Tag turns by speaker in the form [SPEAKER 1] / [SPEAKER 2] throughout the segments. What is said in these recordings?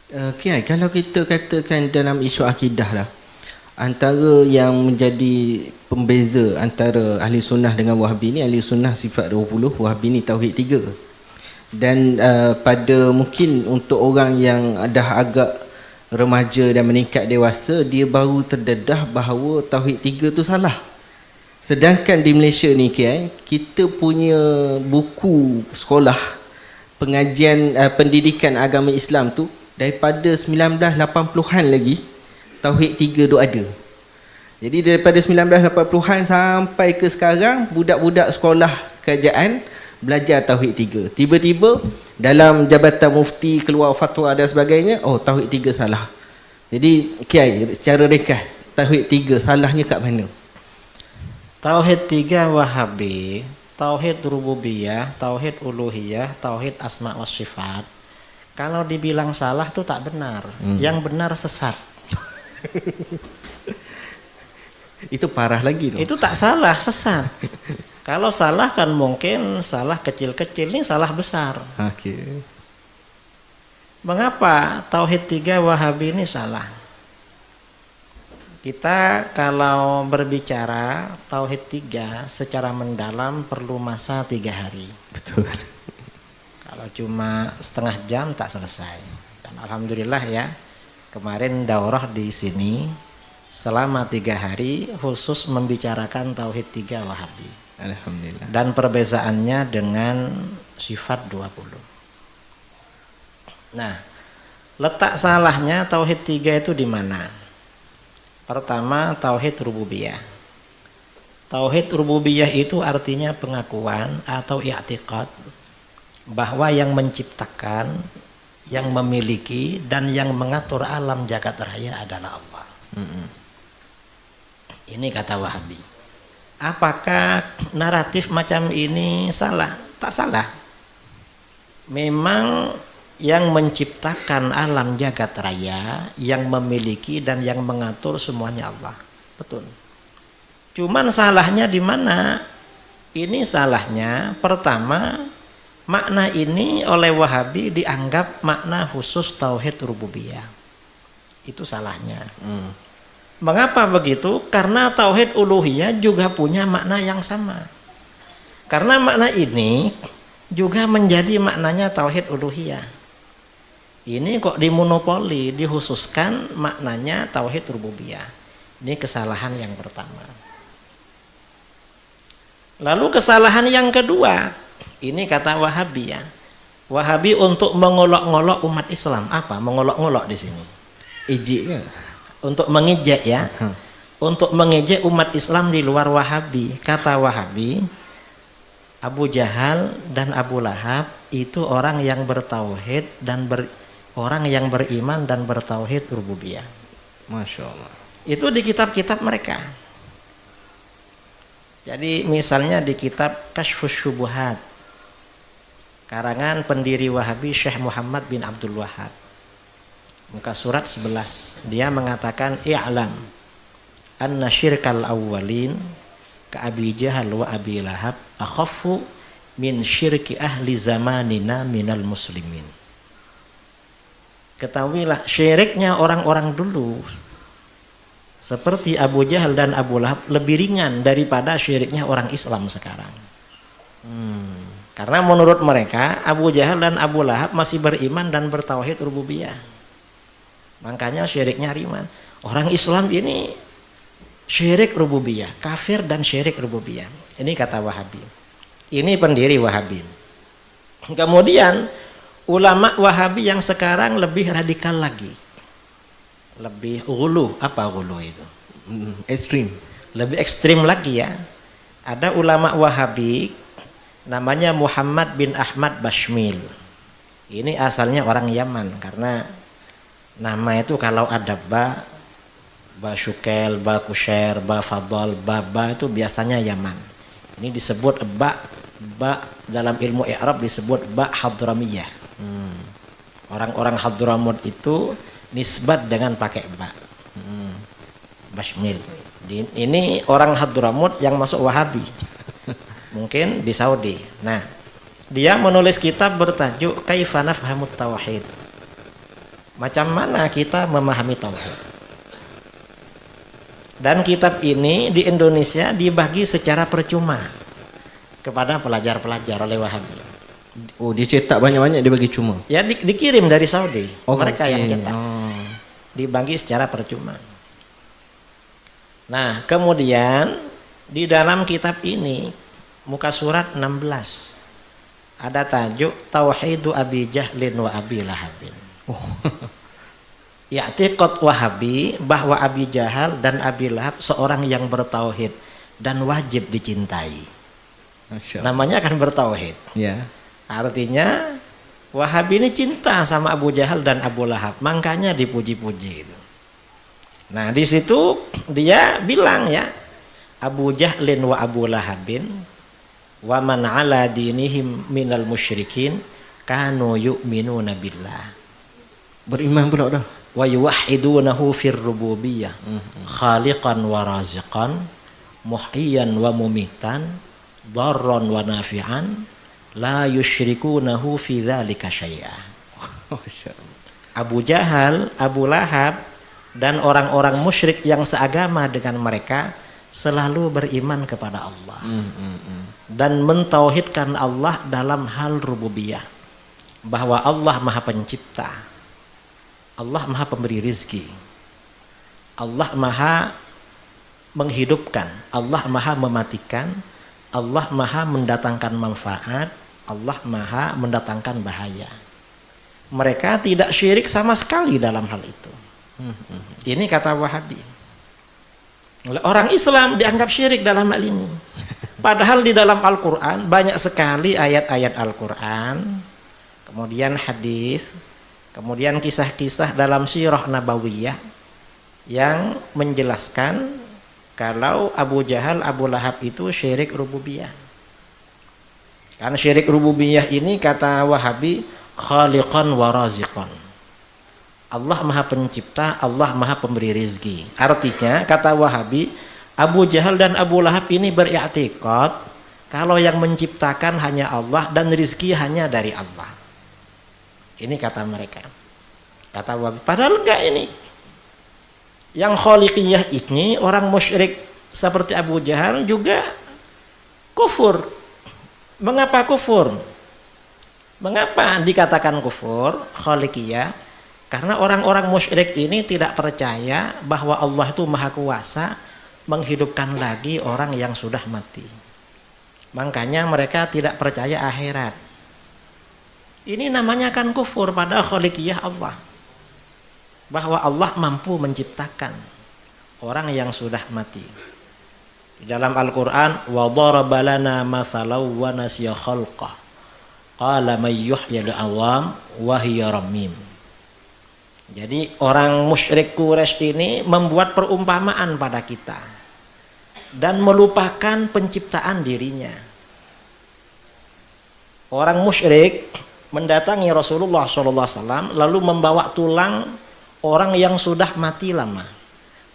[SPEAKER 1] Okay, kalau kita katakan dalam isu akidah lah, antara yang menjadi pembeza antara ahli sunnah dengan wahabi ni, ahli sunnah sifat 20, wahabi ni tauhid 3. Dan pada mungkin untuk orang yang dah agak remaja dan meningkat dewasa, dia baru terdedah bahawa tauhid 3 tu salah. Sedangkan di Malaysia ni kita punya buku sekolah pengajian pendidikan agama Islam tu daripada 1980-an lagi tauhid 3 tu ada. Jadi daripada 1980-an sampai ke sekarang, budak-budak sekolah kerajaan belajar tauhid 3. Tiba-tiba dalam jabatan mufti keluar fatwa dan sebagainya, oh tauhid 3 salah. Jadi Kiai, secara ringkas, tauhid 3 salahnya kat mana?
[SPEAKER 2] Tauhid 3 Wahabi, tauhid rububiyah, tauhid uluhiyah, tauhid asma wa sifat. Kalau dibilang salah tuh tak benar. Yang benar sesat.
[SPEAKER 1] Itu parah lagi tuh.
[SPEAKER 2] Itu tak salah, sesat. Kalau salah kan mungkin salah kecil-kecil, ini salah besar.
[SPEAKER 1] Okey.
[SPEAKER 2] Mengapa tauhid 3 Wahabi ini salah? Kita kalau berbicara tauhid 3 secara mendalam perlu masa 3 hari.
[SPEAKER 1] Betul.
[SPEAKER 2] Kalau cuma setengah jam tak selesai. Dan alhamdulillah ya, kemarin daurah di sini selama 3 hari khusus membicarakan tauhid 3 Wahabi.
[SPEAKER 1] Alhamdulillah.
[SPEAKER 2] Dan perbezaannya dengan sifat 20. Nah, letak salahnya tauhid 3 itu di mana? Pertama, tauhid rububiyah. Tauhid rububiyah itu artinya pengakuan atau i'tiqad bahwa yang menciptakan, yang memiliki dan yang mengatur alam jagat raya adalah Allah. Ini kata Wahabi. Apakah naratif macam ini salah? Tak salah. Memang yang menciptakan alam jagat raya, yang memiliki dan yang mengatur semuanya Allah. Betul. Cuman salahnya di mana? Ini salahnya pertama, makna ini oleh Wahabi dianggap makna khusus tauhid rububiyah. Itu salahnya. Mengapa begitu? Karena tauhid uluhiyah juga punya makna yang sama. Karena makna ini juga menjadi maknanya tauhid uluhiyah. Ini kok dimonopoli, dikhususkan maknanya tauhid rububiyah. Ini kesalahan yang pertama. Lalu kesalahan yang kedua, ini kata Wahabi ya. Wahabi untuk mengolok-ngolok umat Islam. Apa? Mengolok-ngolok di sini.
[SPEAKER 1] Ejek ke?
[SPEAKER 2] Untuk mengejek ya. Untuk mengejek umat Islam di luar Wahabi. Kata Wahabi, Abu Jahal dan Abu Lahab itu orang yang bertauhid dan orang yang beriman dan bertauhid rububiyah.
[SPEAKER 1] Masya Allah.
[SPEAKER 2] Itu di kitab-kitab mereka. Jadi misalnya di kitab Kashfus Syubuhat, karangan pendiri Wahabi Syekh Muhammad bin Abdul Wahhab, muka surat 11, dia mengatakan i'lam anna syirkal awwalin ka Abi Jahal wa Abi Lahab akhaffu min syirki ahli zamanina minal muslimin. Ketahuilah syiriknya orang-orang dulu seperti Abu Jahal dan Abu Lahab lebih ringan daripada syiriknya orang Islam sekarang. Karena menurut mereka Abu Jahal dan Abu Lahab masih beriman dan bertauhid rububiyah. Makanya syiriknya ringan. Orang Islam ini syirik rububiyah, kafir dan syirik rububiyah. Ini kata Wahabi. Ini pendiri Wahabi. Kemudian ulama Wahabi yang sekarang lebih radikal lagi. Lebih ghulu. Apa ghulu itu?
[SPEAKER 1] Ekstrim.
[SPEAKER 2] Lebih ekstrim lagi ya. Ada ulama Wahabi namanya Muhammad bin Ahmad Bashmil. Ini asalnya orang Yaman karena nama itu kalau ada ba syukel, ba kusher, ba fadal, ba itu biasanya Yaman. Ini disebut ba dalam ilmu i'rab disebut ba hadramiyah. Orang-orang Hadramut itu nisbat dengan pakai ba. Bashmil. Ini orang Hadramut yang masuk Wahabi. Mungkin di Saudi. Nah, dia menulis kitab bertajuk Kaifa Nafhamut Tauhid. Macam mana kita memahami tauhid? Dan kitab ini di Indonesia dibagi secara percuma kepada pelajar-pelajar oleh Wahabi.
[SPEAKER 1] Oh, dia cetak banyak-banyak, dia bagi cuma.
[SPEAKER 2] Ya dikirim dari Saudi. Mereka
[SPEAKER 1] okay.
[SPEAKER 2] yang cetak. Dibagi secara percuma. Nah, kemudian di dalam kitab ini muka surat 16 ada tajuk Tauhidu Abi Jahlin wa Abi Lahabin. I'tiqad Wahabi bahwa Abi Jahal dan Abi Lahab seorang yang bertauhid dan wajib dicintai. Namanya kan bertauhid.
[SPEAKER 1] Ya.
[SPEAKER 2] Artinya Wahabi ini cinta sama Abu Jahal dan Abu Lahab, makanya dipuji-puji itu. Nah, di situ dia bilang ya, Abu Jahlin wa Abu Lahabin wa man ala dinihim minal musyrikin kanu yu'minuna billah.
[SPEAKER 1] Beriman pula dah.
[SPEAKER 2] Wa yuwahhidunahu fir rububiyyah. Khaliqan wa raziqan, muhyiyan wa mumitan, darran wa nafi'an, la yusyrikunahu fi dzalika syai'a. Abu Jahal, Abu Lahab dan orang-orang musyrik yang seagama dengan mereka selalu beriman kepada Allah dan mentauhidkan Allah dalam hal rububiyah, bahwa Allah Maha Pencipta, Allah Maha Pemberi rizki, Allah Maha menghidupkan, Allah Maha mematikan, Allah Maha mendatangkan manfaat, Allah Maha mendatangkan bahaya. Mereka tidak syirik sama sekali dalam hal itu. Ini kata Wahabi. Orang Islam dianggap syirik dalam hal ini. Padahal di dalam Al-Quran banyak sekali ayat-ayat Al-Quran, kemudian hadis, kemudian kisah-kisah dalam sirah nabawiyah yang menjelaskan kalau Abu Jahal, Abu Lahab itu syirik rububiyah. Karena syirik rububiyah ini kata Wahabi khaliqan wa raziqan. Allah Maha Pencipta, Allah Maha Pemberi rizki. Artinya kata Wahabi, Abu Jahal dan Abu Lahab ini beriktikad kalau yang menciptakan hanya Allah dan rizki hanya dari Allah. Ini kata mereka. Kata Wahabi, padahal enggak ini. Yang khaliqiyah ini orang musyrik seperti Abu Jahal juga kufur. Mengapa kufur? Mengapa dikatakan kufur khaliqiyah? Karena orang-orang musyrik ini tidak percaya bahwa Allah itu maha kuasa menghidupkan lagi orang yang sudah mati. Makanya mereka tidak percaya akhirat. Ini namanya kan kufur pada khaliqiyah Allah. Bahwa Allah mampu menciptakan orang yang sudah mati. Di dalam Al-Quran, wa daraba lana mathalan wa nasiya khalqah qala may yuhyil 'idham wa hiya ramim. Jadi orang musyrik Quraisy ini membuat perumpamaan pada kita dan melupakan penciptaan dirinya. Orang musyrik mendatangi Rasulullah SAW lalu membawa tulang orang yang sudah mati lama.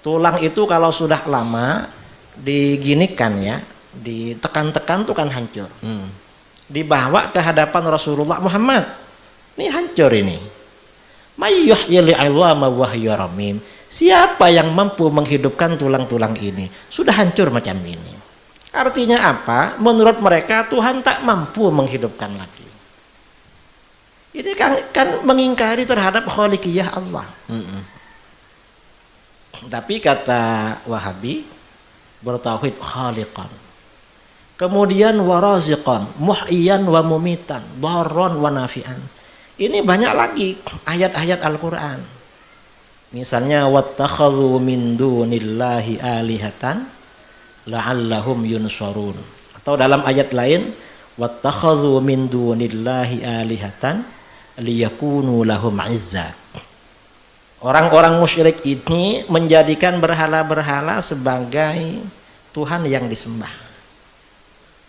[SPEAKER 2] Tulang itu kalau sudah lama diginikan ya, ditekan-tekan tuh kan hancur. Dibawa ke hadapan Rasulullah Muhammad. Ini hancur ini. Mayyuhyil 'idhama wa hiya ramim. Siapa yang mampu menghidupkan tulang-tulang ini? Sudah hancur macam ini. Artinya apa? Menurut mereka Tuhan tak mampu menghidupkan lagi. Ini kan mengingkari terhadap khaliqiyah Allah. Tapi kata Wahabi bertauhid khaliqan. Kemudian waraziqan, muhyiyan wa mumitan, darran wa nafi'an. Ini banyak lagi ayat-ayat Al-Quran. Misalnya wattakhadhu min dunillahi alihatan la'allahum yunsharun. Atau dalam ayat lain wattakhadhu min dunillahi alihatan liyakunu lahum 'izza. Orang-orang musyrik ini menjadikan berhala-berhala sebagai Tuhan yang disembah.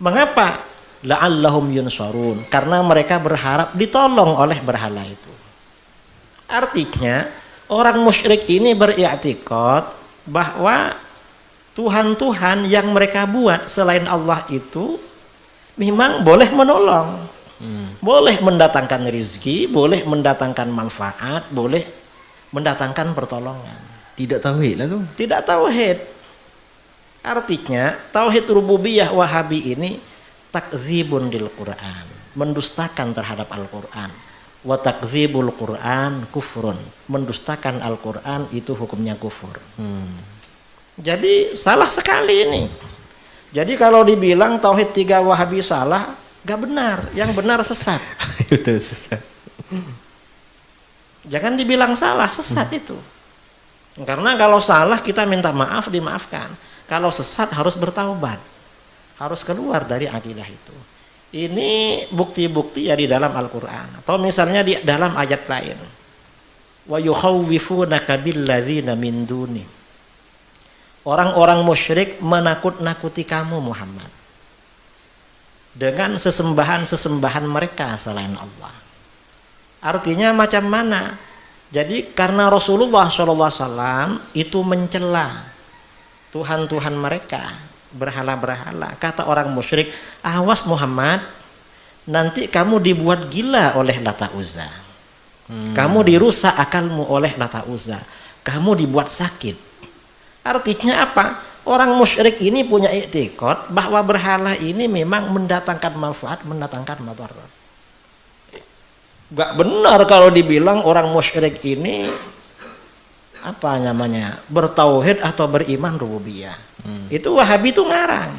[SPEAKER 2] Mengapa? La'allahum yunsharun, karena mereka berharap ditolong oleh berhala itu. Artinya orang musyrik ini beriktikad bahwa Tuhan-Tuhan yang mereka buat selain Allah itu memang boleh menolong, boleh mendatangkan rezeki, boleh mendatangkan manfaat, boleh mendatangkan pertolongan.
[SPEAKER 1] Tidak tauhid lah tu.
[SPEAKER 2] Tidak tauhid. Artinya tauhid rububiyah Wahabi ini takdzibun lil Quran, mendustakan terhadap Al-Quran. Wa takdzibul Quran kufrun, mendustakan Al-Quran itu hukumnya kufur. Jadi salah sekali ini. Jadi kalau dibilang tauhid 3 Wahabi salah, gak benar. Yang benar sesat.
[SPEAKER 1] Betul, sesat.
[SPEAKER 2] Jangan dibilang salah, sesat itu. Karena kalau salah kita minta maaf, dimaafkan. Kalau sesat harus bertaubat. Harus keluar dari akidah itu. Ini bukti-bukti ya di dalam Al-Quran. Atau misalnya di dalam ayat lain. Wa yukhawwifunaka billadzina min duni. Orang-orang musyrik menakut-nakuti kamu Muhammad. Dengan sesembahan-sesembahan mereka selain Allah. Artinya macam mana? Jadi karena Rasulullah SAW itu mencela Tuhan-Tuhan mereka, berhala-berhala. Kata orang musyrik, awas Muhammad, nanti kamu dibuat gila oleh Lata Uzza. Kamu dirusak akalmu oleh Lata Uzza. Kamu dibuat sakit. Artinya apa? Orang musyrik ini punya i'tiqad bahwa berhala ini memang mendatangkan manfaat, mendatangkan madarat. Gak benar kalau dibilang orang musyrik ini apa namanya, bertauhid atau beriman rububiyah. Itu Wahabi itu ngarang.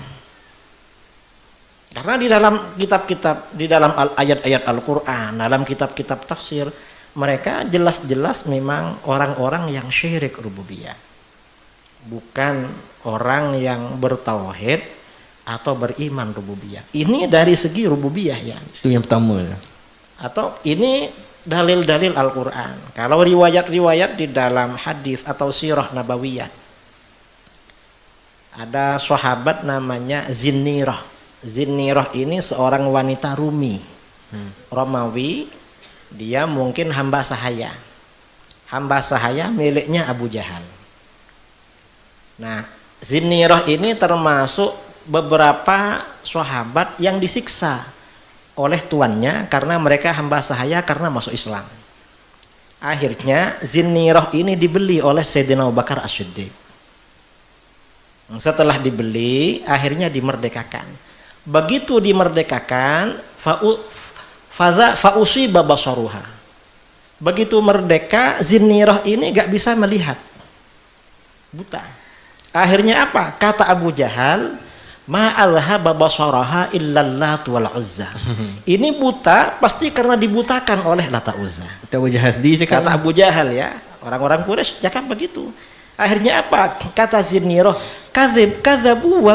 [SPEAKER 2] Karena di dalam kitab-kitab, di dalam ayat-ayat Al-Quran, dalam kitab-kitab tafsir, mereka jelas-jelas memang orang-orang yang syirik rububiyah, bukan orang yang bertauhid atau beriman rububiyah. Ini dari segi rububiyah ya.
[SPEAKER 1] Itu yang pertama.
[SPEAKER 2] Atau ini dalil-dalil Al-Quran. Kalau riwayat-riwayat di dalam hadis atau sirah nabawiyah, ada sahabat namanya Zinnirah. Zinnirah ini seorang wanita Rumi, Romawi. Dia mungkin hamba sahaya. Hamba sahaya miliknya Abu Jahal. Nah, Zinnirah ini termasuk beberapa sahabat yang disiksa oleh tuannya karena mereka hamba sahaya karena masuk Islam. Akhirnya Zinnirah ini dibeli oleh Sayyidina Abu Bakar As-Siddiq. Setelah dibeli, akhirnya dimerdekakan. Begitu dimerdekakan, fausiba basaruha. Begitu merdeka, Zinnirah ini gak bisa melihat, buta. Akhirnya apa? Kata Abu Jahal, ma'alhaba basaraha illa Lat wal Uzza. Ini buta pasti karena dibutakan oleh Lata Uzza.
[SPEAKER 1] Kata Abu Jahal sendiri cakap.
[SPEAKER 2] Kata Abu Jahal ya. Orang-orang Quraisy cakap begitu. Akhirnya apa? Kata Zinnirah, kadzabu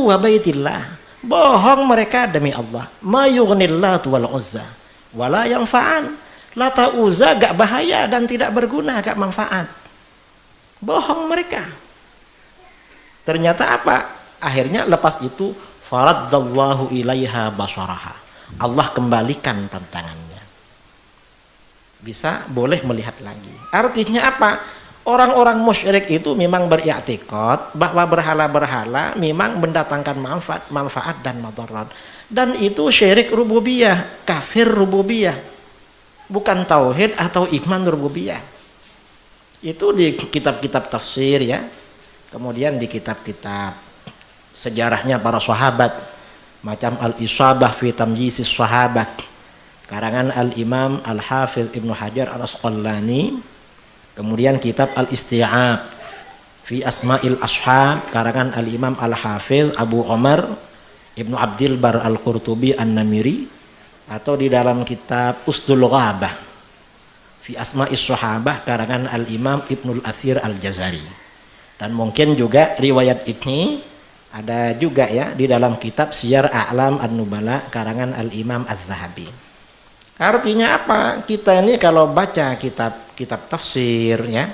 [SPEAKER 2] wa baitillah. Bohong mereka demi Allah. Ma yughnil Lat wal Uzza wala yanfa'an. Lata Uzza gak bahaya dan tidak berguna, gak manfaat. Bohong mereka. Ternyata apa? Akhirnya lepas itu faraddallahu ilaiha basaraha. Allah kembalikan pandangannya. Bisa boleh melihat lagi. Artinya apa? Orang-orang musyrik itu memang beriktikad bahwa berhala-berhala memang mendatangkan manfaat dan madarat. Dan itu syirik rububiyah, kafir rububiyah. Bukan tauhid atau iman rububiyah. Itu di kitab-kitab tafsir ya. Kemudian di kitab-kitab sejarahnya para sahabat, macam Al-Isabah fi Tamyisis Sahabat, karangan Al-Imam Al-Hafidh Ibnu Hajar Al-Asqalani. Kemudian kitab Al-Isti'ab fi Asma'il Ashab, karangan Al-Imam Al-Hafidh Abu Umar Ibnu Abdil Bar Al-Qurtubi An-Namiri, atau di dalam kitab Usdul Ghabah fi Asma'is Sahabah, karangan Al-Imam Ibnul Athir Al-Jazari. Dan mungkin juga riwayat ini ada juga ya di dalam kitab Siyar A'lam An-Nubala, karangan Al-Imam Az-Zahabi. Artinya apa? Kita ini kalau baca kitab tafsir ya,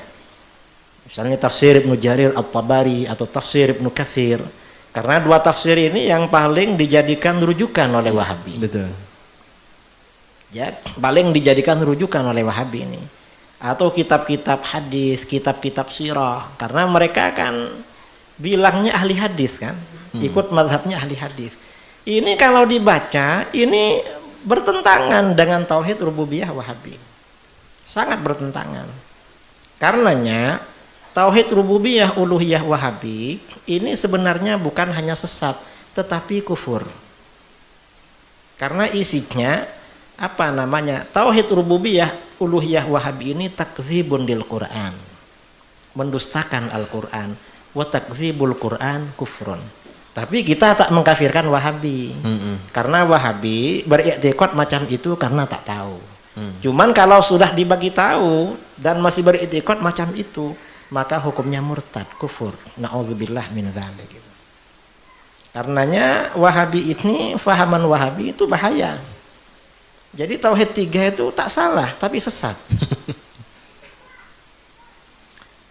[SPEAKER 2] misalnya tafsir Ibnu Jarir At-Tabari atau tafsir Ibnu Katsir, karena dua tafsir ini yang paling dijadikan rujukan oleh Wahabi.
[SPEAKER 1] Betul.
[SPEAKER 2] Ya, paling dijadikan rujukan oleh Wahabi ini. Atau kitab-kitab hadis, kitab-kitab sirah, karena mereka kan bilangnya ahli hadis kan, ikut mazhabnya ahli hadis. Ini kalau dibaca ini bertentangan dengan tauhid rububiyah Wahabi, sangat bertentangan. Karenanya tauhid rububiyah uluhiyah Wahabi ini sebenarnya bukan hanya sesat tetapi kufur. Karena isinya apa namanya? Tauhid rububiyah uluhiyah Wahabi ini takdzibun lil Quran. Mendustakan Al-Qur'an, wa takdzibul Quran kufrun. Tapi kita tak mengkafirkan Wahabi. Karena Wahabi beriktikad macam itu karena tak tahu. Cuman kalau sudah dibagi tahu dan masih beriktikad macam itu, maka hukumnya murtad, kufur. Nauzubillah min dzalik. Karenanya Wahabi ini, fahaman Wahabi itu bahaya. Jadi tauhid 3 itu tak salah, tapi sesat.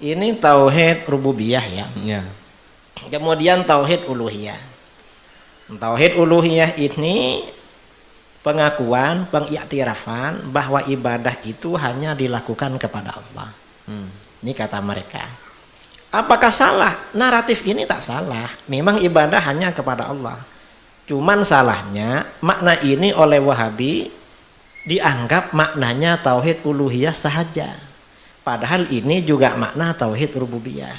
[SPEAKER 2] Ini tauhid rububiyah ya. Kemudian tauhid uluhiyah. Tauhid uluhiyah ini pengakuan, pengiktirafan bahwa ibadah itu hanya dilakukan kepada Allah. Ini kata mereka. Apakah salah? Naratif ini tak salah. Memang ibadah hanya kepada Allah. Cuman salahnya makna ini oleh Wahabi dianggap maknanya tauhid uluhiyah sahaja. Padahal ini juga makna tauhid rububiyah.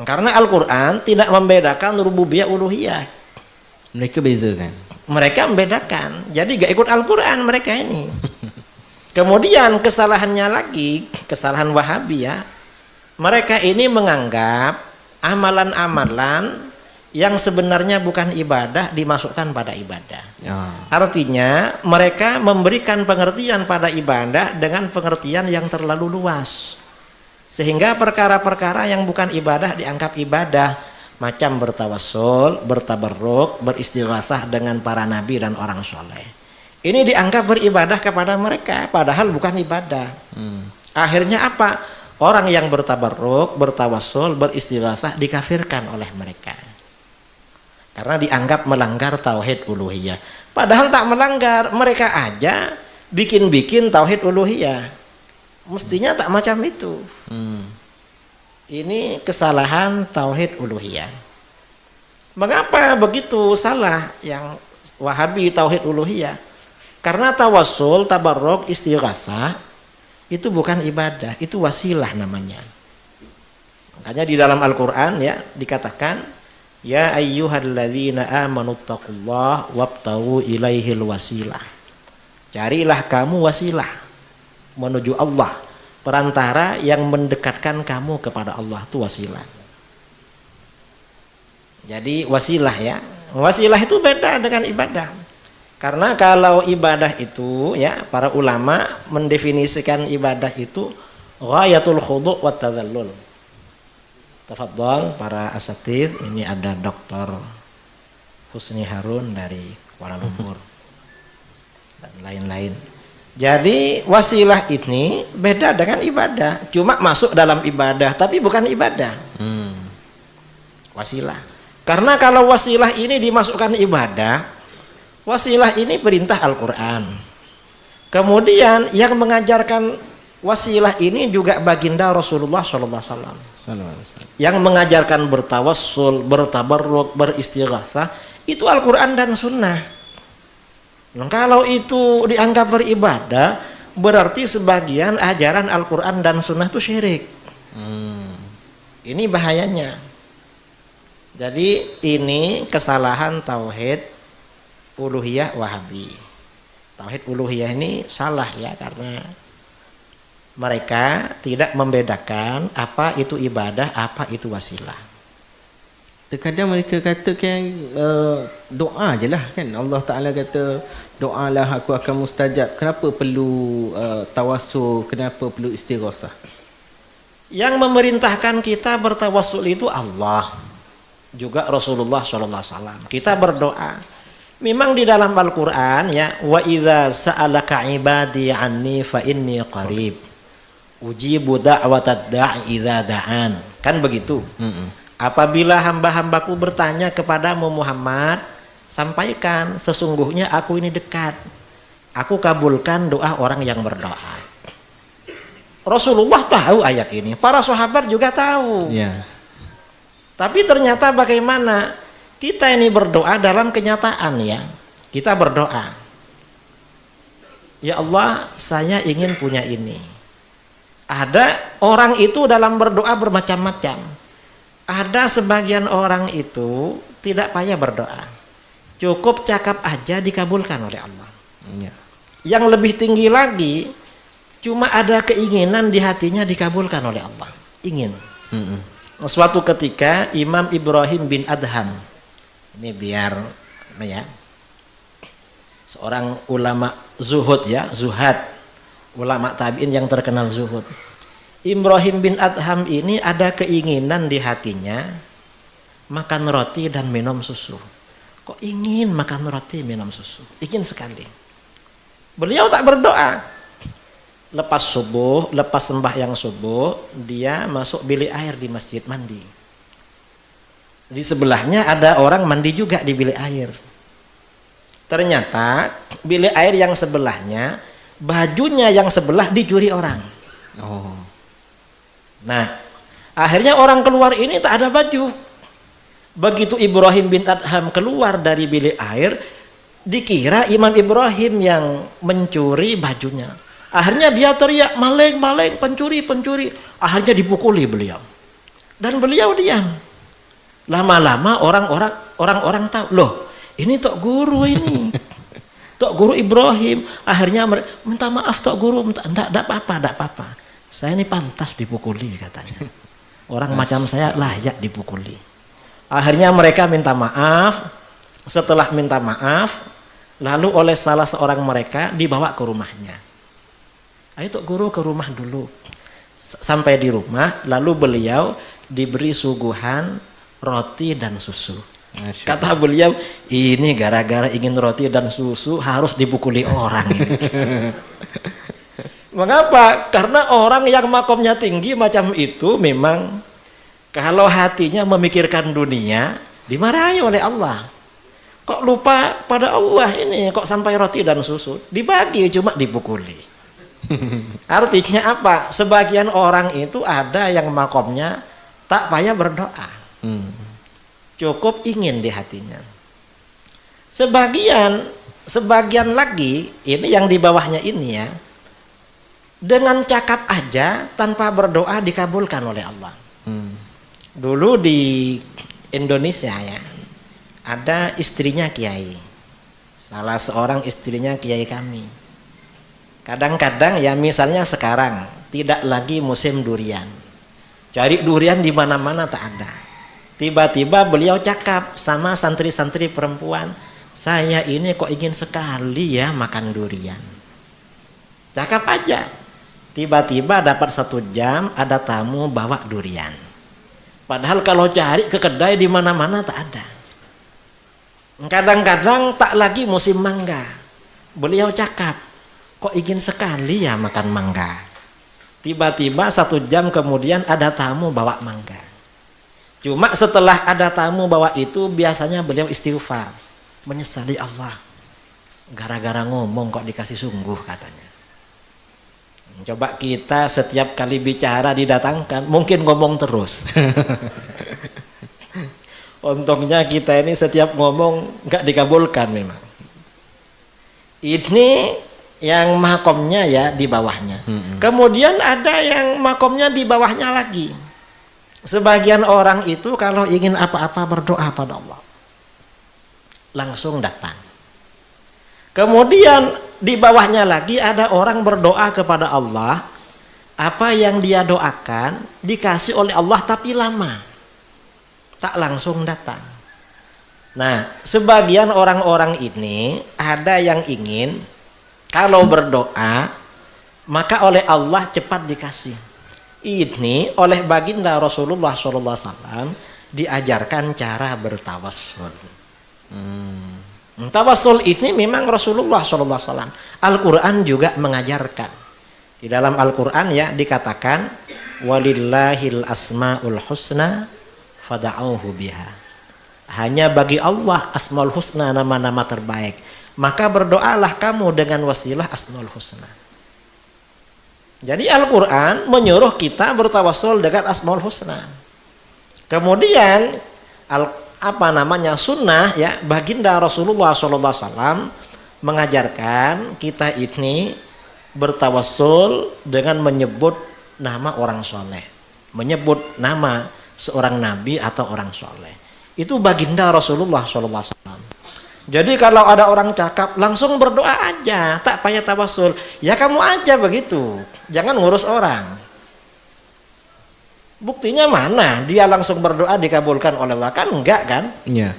[SPEAKER 2] Karena Al-Quran tidak membedakan rububiyah uluhiyah.
[SPEAKER 1] Mereka bezakan.
[SPEAKER 2] Mereka membedakan. Jadi gak ikut Al-Quran mereka ini. Kemudian kesalahannya lagi, kesalahan Wahabi ya. Mereka ini menganggap amalan-amalan yang sebenarnya bukan ibadah dimasukkan pada ibadah. Artinya mereka memberikan pengertian pada ibadah dengan pengertian yang terlalu luas. Sehingga perkara-perkara yang bukan ibadah dianggap ibadah. Macam bertawassul, bertabarruk, beristighatsah dengan para nabi dan orang soleh. Ini dianggap beribadah kepada mereka, padahal bukan ibadah. Akhirnya apa? Orang yang bertabarruk, bertawassul, beristighatsah dikafirkan oleh mereka. Karena dianggap melanggar tauhid uluhiyah. Padahal tak melanggar, mereka aja bikin-bikin tauhid uluhiyah. Mestinya tak macam itu. Ini kesalahan tauhid uluhiyah. Mengapa begitu salah yang Wahabi tauhid uluhiyah? Karena tawassul, tabarruk, istighatsah itu bukan ibadah, itu wasilah namanya. Makanya di dalam Al-Qur'an ya dikatakan ya ayyuhalladzina amanu taqullaha wabtaghu ilaihil wasilah. Carilah kamu wasilah menuju Allah, perantara yang mendekatkan kamu kepada Allah, itu wasilah. Jadi wasilah ya. Wasilah itu beda dengan ibadah. Karena kalau ibadah itu ya para ulama mendefinisikan ibadah itu ghayatul khudu' wa tadhallul. Tafadhol para asatidz, ini ada Dr. Husni Harun dari Kuala Lumpur dan lain-lain. Jadi wasilah ini beda dengan ibadah, cuma masuk dalam ibadah tapi bukan ibadah. Wasilah. Karena kalau wasilah ini dimasukkan ibadah, wasilah ini perintah Al-Quran. Kemudian yang mengajarkan wasilah ini juga baginda Rasulullah SAW. Yang mengajarkan bertawassul, bertabarruk, beristighatsah itu Al-Quran dan Sunnah. Nah, kalau itu dianggap beribadah, berarti sebagian ajaran Al-Quran dan Sunnah itu syirik. Ini bahayanya. Jadi ini kesalahan tauhid uluhiyah Wahabi. Tauhid uluhiyah ini salah ya, karena mereka tidak membedakan apa itu ibadah, apa itu wasilah.
[SPEAKER 1] Terkadang mereka katakan doa je lah kan. Allah Ta'ala kata doalah aku akan mustajab. Kenapa perlu tawassul, kenapa perlu istighatsah?
[SPEAKER 2] Yang memerintahkan kita bertawassul itu Allah, juga Rasulullah SAW. Kita berdoa. Memang di dalam Al-Quran ya, wa idza sa'alaka ibadi anni fa inni qarib ujibu da'watad da'i idza da'an. Kan begitu. Apabila hamba-hambaku bertanya kepadamu Muhammad, sampaikan sesungguhnya aku ini dekat. Aku kabulkan doa orang yang berdoa. Rasulullah tahu ayat ini, para sahabat juga tahu. Tapi ternyata bagaimana? Kita ini berdoa dalam kenyataan ya. Kita berdoa. Ya Allah, saya ingin punya ini. Ada orang itu dalam berdoa bermacam-macam. Ada sebagian orang itu tidak payah berdoa, cukup cakap aja dikabulkan oleh Allah.
[SPEAKER 1] Ya.
[SPEAKER 2] Yang lebih tinggi lagi, cuma ada keinginan di hatinya dikabulkan oleh Allah. Ingin. Suatu ketika Imam Ibrahim bin Adham, ini biar ya, seorang ulama zuhud ya, zuhad, ulama tabi'in yang terkenal zuhud. Ibrahim bin Adham ini ada keinginan di hatinya makan roti dan minum susu. Kok ingin makan roti minum susu? Ingin sekali. Beliau tak berdoa. Lepas subuh, lepas sembahyang subuh, dia masuk bilik air di masjid mandi. Di sebelahnya ada orang mandi juga di bilik air. Ternyata bilik air yang sebelahnya, bajunya yang sebelah dicuri orang.
[SPEAKER 1] Oh.
[SPEAKER 2] Nah, akhirnya orang keluar ini tak ada baju. Begitu Ibrahim bin Adham keluar dari bilik air, dikira Imam Ibrahim yang mencuri bajunya. Akhirnya dia teriak, maling, maling, pencuri, pencuri. Akhirnya dipukuli beliau. Dan beliau diam. Lama-lama orang-orang tahu, loh, ini Tok Guru ini. Tok Guru Ibrahim. Akhirnya minta maaf Tok Guru, enggak apa-apa. Saya ini pantas dipukuli katanya. Orang macam saya layak dipukuli. Akhirnya mereka minta maaf. Setelah minta maaf, lalu oleh salah seorang mereka dibawa ke rumahnya. Ayo Tok Guru ke rumah dulu. Sampai di rumah, lalu beliau diberi suguhan roti dan susu. Kata beliau, ini gara-gara ingin roti dan susu harus dipukuli orang ini. Mengapa? Karena orang yang makomnya tinggi macam itu memang kalau hatinya memikirkan dunia, dimarahi oleh Allah. Kok lupa pada Allah ini, kok sampai roti dan susu dibagi cuma dipukuli. Artinya apa? Sebagian orang itu ada yang makomnya tak payah berdoa, cukup ingin di hatinya. Sebagian lagi ini yang di bawahnya ini ya, dengan cakap aja tanpa berdoa dikabulkan oleh Allah. Dulu di Indonesia ya, ada istrinya kiai, salah seorang istrinya kiai kami. Kadang-kadang ya misalnya sekarang tidak lagi musim durian, cari durian di mana-mana tak ada. Tiba-tiba beliau cakap sama santri-santri perempuan, saya ini kok ingin sekali ya makan durian. Cakap aja. Tiba-tiba dapat 1 jam ada tamu bawa durian. Padahal kalau cari ke kedai di mana-mana tak ada. Kadang-kadang tak lagi musim mangga. Beliau cakap, kok ingin sekali ya makan mangga. Tiba-tiba 1 jam kemudian ada tamu bawa mangga. Cuma setelah ada tamu bawa itu biasanya beliau istighfar, menyesali Allah. Gara-gara ngomong kok dikasih sungguh katanya. Coba kita setiap kali bicara didatangkan, mungkin ngomong terus. Untungnya kita ini setiap ngomong nggak dikabulkan memang. Ini yang makomnya ya di bawahnya. Kemudian ada yang makomnya di bawahnya lagi. Sebagian orang itu kalau ingin apa-apa berdoa pada Allah, langsung datang. Kemudian di bawahnya lagi ada orang berdoa kepada Allah, apa yang dia doakan dikasih oleh Allah tapi lama, tak langsung datang. Nah, sebagian orang-orang ini ada yang ingin kalau berdoa maka oleh Allah cepat dikasih. Ini oleh baginda Rasulullah SAW diajarkan cara bertawassul. Tawassul ini memang Rasulullah SAW. Al-Quran juga mengajarkan. Di dalam Al-Quran ya dikatakan, walillahil asmaul husna fada'uhu biha. Hanya bagi Allah asmaul husna, nama-nama terbaik. Maka berdoalah kamu dengan wasilah asmaul husna. Jadi Al-Quran menyuruh kita bertawassul dengan asmaul husna. Kemudian sunnah ya baginda Rasulullah SAW mengajarkan kita ini bertawassul dengan menyebut nama orang soleh, menyebut nama seorang nabi atau orang soleh. Itu baginda Rasulullah SAW. Jadi kalau ada orang cakap, langsung berdoa aja, tak payah tawasul. Ya kamu aja begitu, jangan ngurus orang. Buktinya mana? Dia langsung berdoa dikabulkan oleh Allah, kan enggak kan?
[SPEAKER 1] Iya.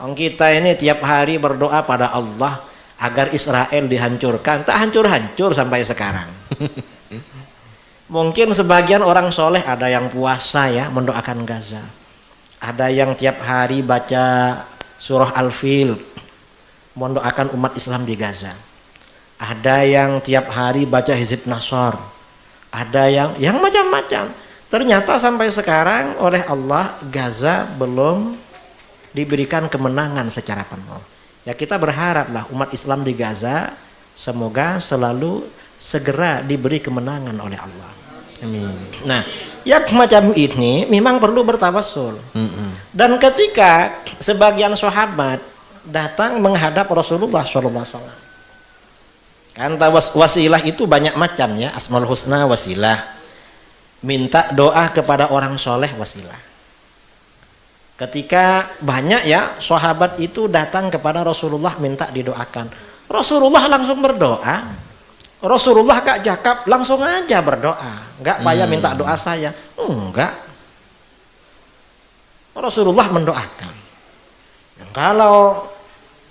[SPEAKER 2] Kita ini tiap hari berdoa pada Allah agar Israel dihancurkan, tak hancur-hancur sampai sekarang. Mungkin sebagian orang soleh ada yang puasa ya mendoakan Gaza, ada yang tiap hari baca surah Al-Fil mendoakan umat Islam di Gaza, ada yang tiap hari baca Hizib Nasr, ada yang macam-macam. Ternyata sampai sekarang oleh Allah Gaza belum diberikan kemenangan secara penuh. Ya kita berharaplah umat Islam di Gaza semoga selalu segera diberi kemenangan oleh Allah.
[SPEAKER 1] Amin.
[SPEAKER 2] Nah, yang macam ini memang perlu bertawassul. Dan ketika sebagian sahabat datang menghadap Rasulullah SAW, kan wasilah itu banyak macam ya, Asmaul Husna wasilah, minta doa kepada orang soleh wasilah. Ketika banyak ya sahabat itu datang kepada Rasulullah minta didoakan, Rasulullah langsung berdoa. Rasulullah gak cakap, langsung aja berdoa, gak payah minta doa saya, enggak. Rasulullah mendoakan. Kalau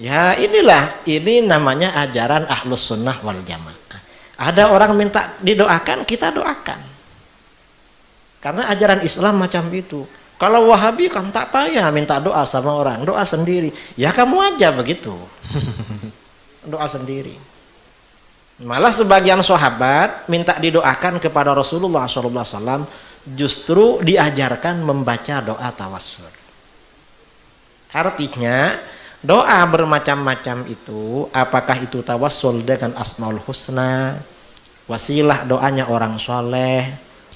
[SPEAKER 2] ya ini namanya ajaran Ahlus Sunnah wal Jamaah. Ada orang minta didoakan, kita doakan. Karena ajaran Islam macam itu. Kalau Wahabi kan tak payah minta doa sama orang, doa sendiri. Ya kamu aja begitu. Doa sendiri. Malah sebagian sahabat minta didoakan kepada Rasulullah SAW, justru diajarkan membaca doa tawassul. Artinya doa bermacam-macam itu, apakah itu tawassul dengan Asmaul Husna, wasilah doanya orang soleh,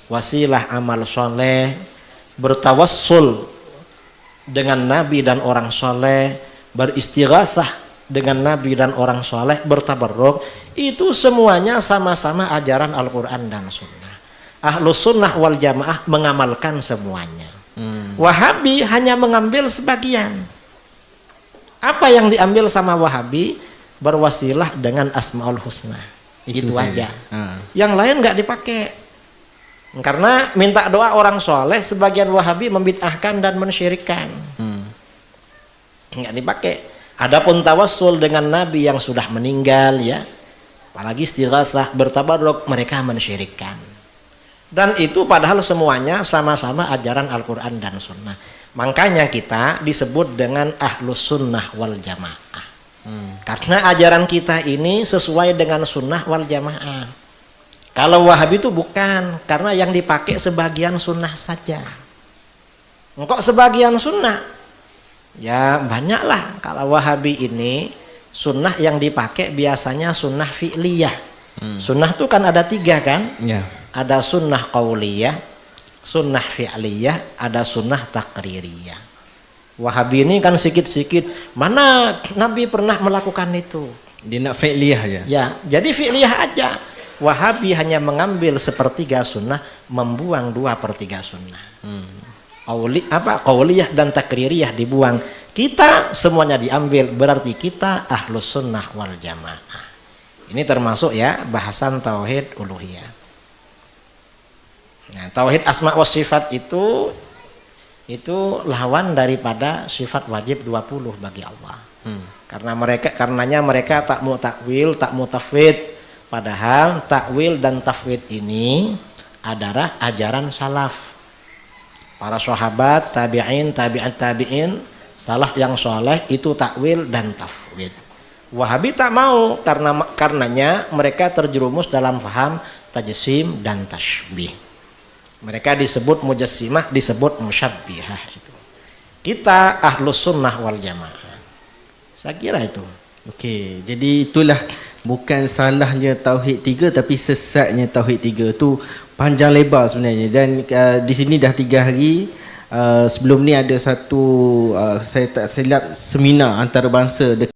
[SPEAKER 2] wasilah amal soleh, bertawassul dengan nabi dan orang soleh, beristighatsah dengan nabi dan orang soleh, bertabarruk, itu semuanya sama-sama ajaran Al-Quran dan Sunnah. Ahlus Sunnah wal Jamaah mengamalkan semuanya. Wahabi hanya mengambil sebagian. Apa yang diambil sama Wahabi? Berwasilah dengan Asmaul Husna, itu aja. Yang lain nggak dipakai. Karena minta doa orang soleh sebagian Wahabi membid'ahkan dan mensyirikkan, nggak dipakai. Adapun tawassul dengan Nabi yang sudah meninggal ya, apalagi istighatsah bertabarruk, mereka mensyirikkan. Dan itu padahal semuanya sama-sama ajaran Al-Quran dan Sunnah. Makanya kita disebut dengan Ahlus Sunnah wal Jamaah. Karena ajaran kita ini sesuai dengan Sunnah wal Jamaah. Kalau Wahabi itu bukan, karena yang dipakai sebagian sunnah saja. Kok sebagian sunnah? Ya banyaklah. Kalau Wahabi ini sunnah yang dipakai biasanya sunnah fi'liyah. Sunnah itu kan ada 3 kan? Ya. Ada sunnah qauliyah, sunnah fi'liyah, ada sunnah takririyah. Wahabi ini kan sikit-sikit, mana Nabi pernah melakukan itu?
[SPEAKER 1] Dia nak fi'liyah aja.
[SPEAKER 2] Ya, jadi fi'liyah aja. Wahabi hanya mengambil 1/3 sunnah, membuang 2/3 sunnah. Qauliyah dan takririyah dibuang. Kita semuanya diambil, berarti kita Ahlus Sunnah wal Jamaah. Ini termasuk ya bahasan tauhid uluhiyah. Nah, tauhid asma wa sifat itu lawan daripada sifat wajib 20 bagi Allah. Karenanya mereka tak mau takwil, tak mau tafwid. Padahal takwil dan tafwid ini adalah ajaran salaf. Para sahabat, tabi'in, tabi'in, salaf yang soleh itu takwil dan tafwid. Wahabi tak mau karenanya mereka terjerumus dalam faham tajsim dan tashbih. Mereka disebut mujassimah, disebut musyabbihah itu. Kita Ahlus Sunnah wal Jamaah. Saya kira itu.
[SPEAKER 1] Okey, jadi itulah bukan salahnya tauhid 3 tapi sesatnya tauhid 3 tu panjang lebar sebenarnya. Dan di sini dah 3 hari. Sebelum ni ada satu saya tak silap seminar antarabangsa